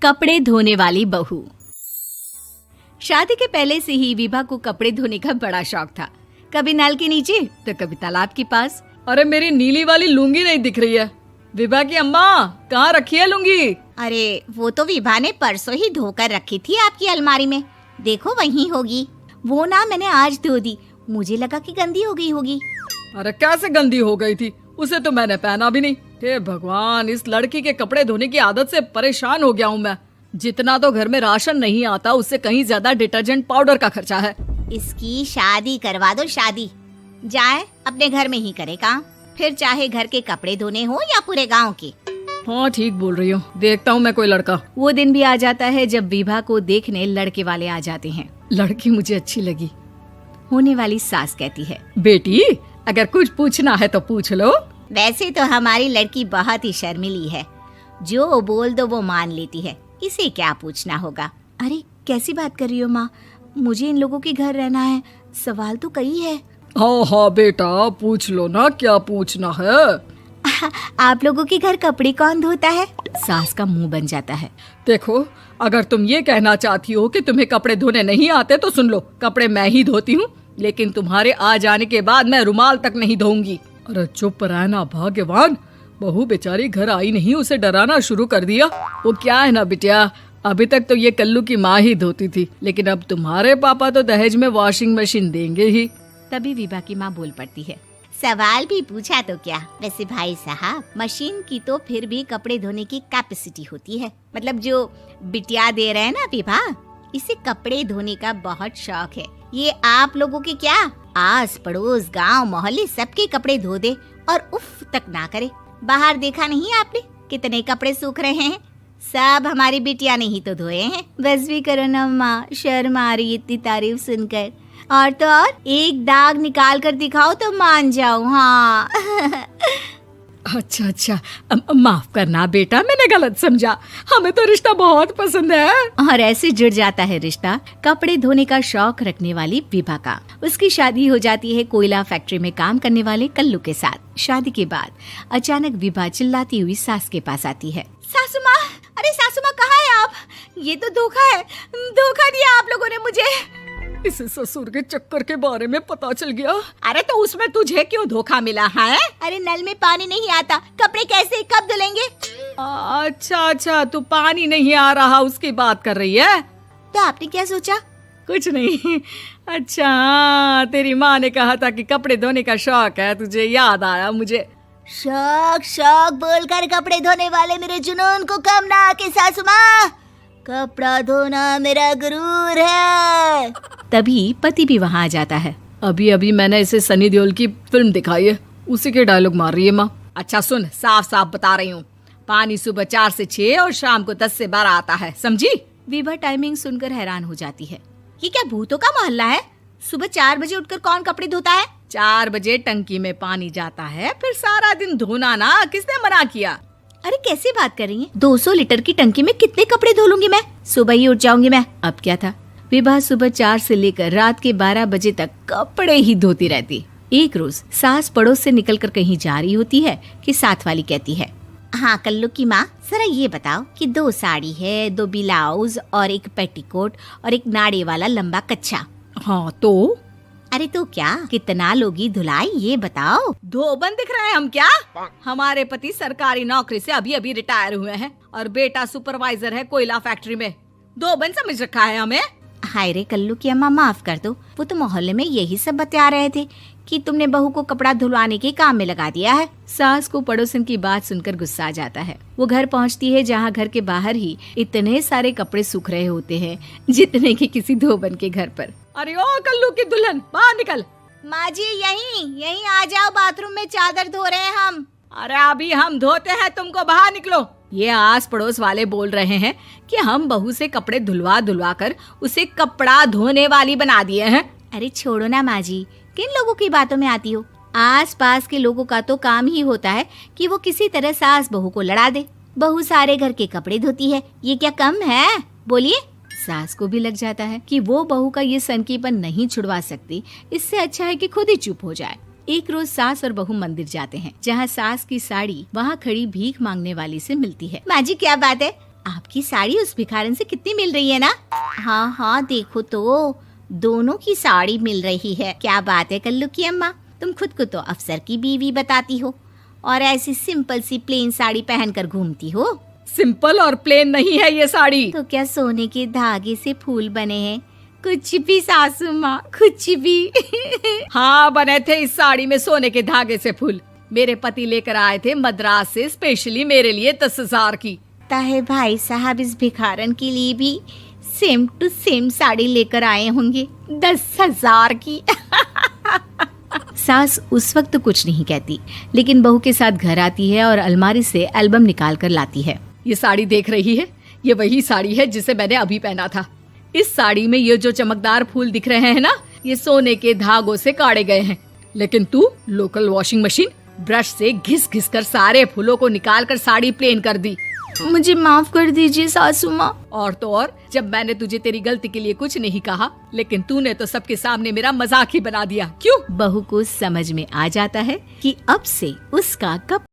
कपड़े धोने वाली बहू। शादी के पहले से ही विभा को कपड़े धोने का बड़ा शौक था। कभी नल के नीचे तो कभी तालाब के पास। अरे मेरी नीली वाली लुंगी नहीं दिख रही है। विभा की अम्मा, कहाँ रखी है लुंगी? अरे वो तो विभा ने परसों ही धोकर रखी थी आपकी अलमारी में, देखो वहीं होगी। वो ना मैंने आज धो दी, मुझे लगा कि गंदी हो गई होगी। अरे कैसे गंदी हो गई थी? उसे तो मैंने पहना भी नहीं। हे भगवान, इस लड़की के कपड़े धोने की आदत से परेशान हो गया हूँ मैं। जितना तो घर में राशन नहीं आता, उससे कहीं ज्यादा डिटर्जेंट पाउडर का खर्चा है। इसकी शादी करवा दो, शादी जाए अपने घर में ही करे काम, फिर चाहे घर के कपड़े धोने हो या पूरे गांव के। हाँ ठीक बोल रही हूँ, देखता हूँ मैं कोई लड़का। वो दिन भी आ जाता है जब विभा को देखने लड़के वाले आ जाते हैं। लड़की मुझे अच्छी लगी। होने वाली सास कहती है, बेटी अगर कुछ पूछना है तो पूछ लो। वैसे तो हमारी लड़की बहुत ही शर्मीली है, जो बोल दो वो मान लेती है, इसे क्या पूछना होगा। अरे कैसी बात कर रही हो माँ, मुझे इन लोगों के घर रहना है, सवाल तो कई है। हाँ हाँ बेटा, पूछ लो ना, क्या पूछना है। आप लोगों के घर कपड़े कौन धोता है? सास का मुंह बन जाता है। देखो, अगर तुम ये कहना चाहती हो कि तुम्हें कपड़े धोने नहीं आते तो सुन लो, कपड़े मैं ही धोती हूँ, लेकिन तुम्हारे आ जाने के बाद मैं रुमाल तक नहीं धोऊंगी। अरे चुप रहना भाग्यवान, बहू बेचारी घर आई नहीं, उसे डराना शुरू कर दिया। वो क्या है ना बिटिया, अभी तक तो ये कल्लू की माँ ही धोती थी, लेकिन अब तुम्हारे पापा तो दहेज में वॉशिंग मशीन देंगे ही। तभी विभा की माँ बोल पड़ती है, सवाल भी पूछा तो क्या। वैसे भाई साहब, मशीन की तो फिर भी कपड़े धोने की कैपेसिटी होती है। मतलब जो बिटिया दे रहे हैं ना विभा, इसे कपड़े धोने का बहुत शौक है। ये आप लोगों के क्या, आस पड़ोस गांव मोहल्ले सबके कपड़े धो दे और उफ तक ना करे। बाहर देखा नहीं आपने कितने कपड़े सूख रहे हैं? सब हमारी बिटिया ने ही तो धोए हैं। बस भी करो ना माँ, शर्म आ रही इतनी तारीफ सुनकर। और तो और एक दाग निकाल कर दिखाओ तो मान जाओ। हाँ अच्छा, माफ करना बेटा, मैंने गलत समझा। हमें तो रिश्ता बहुत पसंद है। और ऐसे जुड़ जाता है रिश्ता कपड़े धोने का शौक रखने वाली विभा का। उसकी शादी हो जाती है कोयला फैक्ट्री में काम करने वाले कल्लू के साथ। शादी के बाद अचानक विभा चिल्लाती हुई सास के पास आती है। सासू माँ, अरे सासू माँ कहाँ है आप? ये तो धोखा है, धोखा दिया आप लोगों ने मुझे। इसे ससुर के चक्कर के बारे में पता चल गया। अरे तो उसमें तुझे क्यों धोखा मिला है? अरे नल में पानी नहीं आता, कपड़े कैसे कब धुलेंगे? अच्छा, तू पानी नहीं आ रहा उसकी बात कर रही है। तो आपने क्या सोचा? कुछ नहीं। अच्छा, तेरी माँ ने कहा था कि कपड़े धोने का शौक है तुझे, याद आया मुझे। शौक बोलकर कपड़े धोने वाले मेरे जुनून को कम ना आके सासू माँ, कपड़ा धोना मेरा गुरूर है। तभी पति भी वहाँ आ जाता है। अभी मैंने इसे सनी देओल की फिल्म दिखाई है, उसी के डायलॉग मार रही है माँ। अच्छा सुन, साफ साफ बता रही हूँ, पानी सुबह 4 से 6 और शाम को 10 से 12 आता है, समझी? विभा टाइमिंग सुनकर हैरान हो जाती है। ये क्या भूतों का मोहल्ला है? सुबह 4 बजे उठकर कौन कपड़े धोता है? 4 बजे टंकी में पानी जाता है, फिर सारा दिन धोना ना, किसने मना किया? अरे कैसी बात कर रही हैं? 200 लीटर की टंकी में कितने कपड़े धो लूंगी मैं? सुबह ही उठ जाऊंगी मैं। अब क्या था, विभा सुबह 4 से लेकर रात के 12 बजे तक कपड़े ही धोती रहती। एक रोज सास पड़ोस से निकलकर कहीं जा रही होती है कि साथ वाली कहती है, हाँ कल्लू की माँ, जरा ये बताओ कि 2 साड़ी है, 2 ब्लाउज और एक पेटीकोट और एक नाड़े वाला लंबा कच्छा। हाँ तो? अरे तो क्या, कितना लोगी धुलाई ये बताओ। धोबन दिख रहे हैं हम क्या? हमारे पति सरकारी नौकरी से अभी रिटायर हुए हैं और बेटा सुपरवाइजर है कोयला फैक्ट्री में। धोबन समझ रखा है हमें? हाय रे कल्लू की अम्मा, माफ कर दो, वो तो मोहल्ले में यही सब बता रहे थे कि तुमने बहू को कपड़ा धुलवाने के काम में लगा दिया है। सास को पड़ोसन की बात सुनकर गुस्सा आ जाता है। वो घर पहुंचती है जहां घर के बाहर ही इतने सारे कपड़े सूख रहे होते हैं जितने कि किसी धोबन के घर पर। अरे ओ कल्लू की दुल्हन, बाहर निकल। माँ जी यहीं आ जाओ, बाथरूम में चादर धो रहे हैं हम। अरे अभी हम धोते हैं, तुमको बाहर निकलो। ये आस पड़ोस वाले बोल रहे हैं कि हम बहू से कपड़े धुलवा कर उसे कपड़ा धोने वाली बना दिए हैं। अरे छोड़ो ना माँ जी, किन लोगों की बातों में आती हो? आस पास के लोगों का तो काम ही होता है कि वो किसी तरह सास बहू को लड़ा दे। बहू सारे घर के कपड़े धोती है, ये क्या कम है? बोलिए। सास को भी लग जाता है कि वो बहू का ये सनकीपन नहीं छुड़वा सकती, इससे अच्छा है कि खुद ही चुप हो जाए। एक रोज सास और बहू मंदिर जाते हैं, जहाँ सास की साड़ी वहाँ खड़ी भीख मांगने वाली से मिलती है। माँ जी क्या बात है, आपकी साड़ी उस भिखारन से कितनी मिल रही है ना? हाँ हाँ, देखो तो दोनों की साड़ी मिल रही है। क्या बात है कल्लू की अम्मा, तुम खुद को तो अफसर की बीवी बताती हो और ऐसी सिंपल सी प्लेन साड़ी पहनकर घूमती हो। सिंपल और प्लेन नहीं है ये साड़ी। तो क्या सोने के धागे से फूल बने हैं? कुछ भी सासू माँ, कुछ भी। हाँ, बने थे इस साड़ी में सोने के धागे से फूल। मेरे पति लेकर आए थे मद्रास से स्पेशली मेरे लिए 10,000 की। ताहे भाई साहब इस भिखारन के लिए भी सेम टू सेम साड़ी लेकर आए होंगे 10,000 की। सास उस वक्त तो कुछ नहीं कहती, लेकिन बहू के साथ घर आती है और अलमारी से एल्बम निकाल कर लाती है। ये साड़ी देख रही है, ये वही साड़ी है जिसे मैंने अभी पहना था। इस साड़ी में ये जो चमकदार फूल दिख रहे हैं ना, ये सोने के धागों से काढ़े गए हैं। लेकिन तू लोकल वॉशिंग मशीन ब्रश से घिस घिस कर सारे फूलों को निकाल कर साड़ी प्लेन कर दी। मुझे माफ कर दीजिए सासू माँ। और तो और, जब मैंने तुझे तेरी गलती के लिए कुछ नहीं कहा, लेकिन तूने तो सबके सामने मेरा मजाक ही बना दिया। क्यों? बहू को समझ में आ जाता है कि अब से उसका कब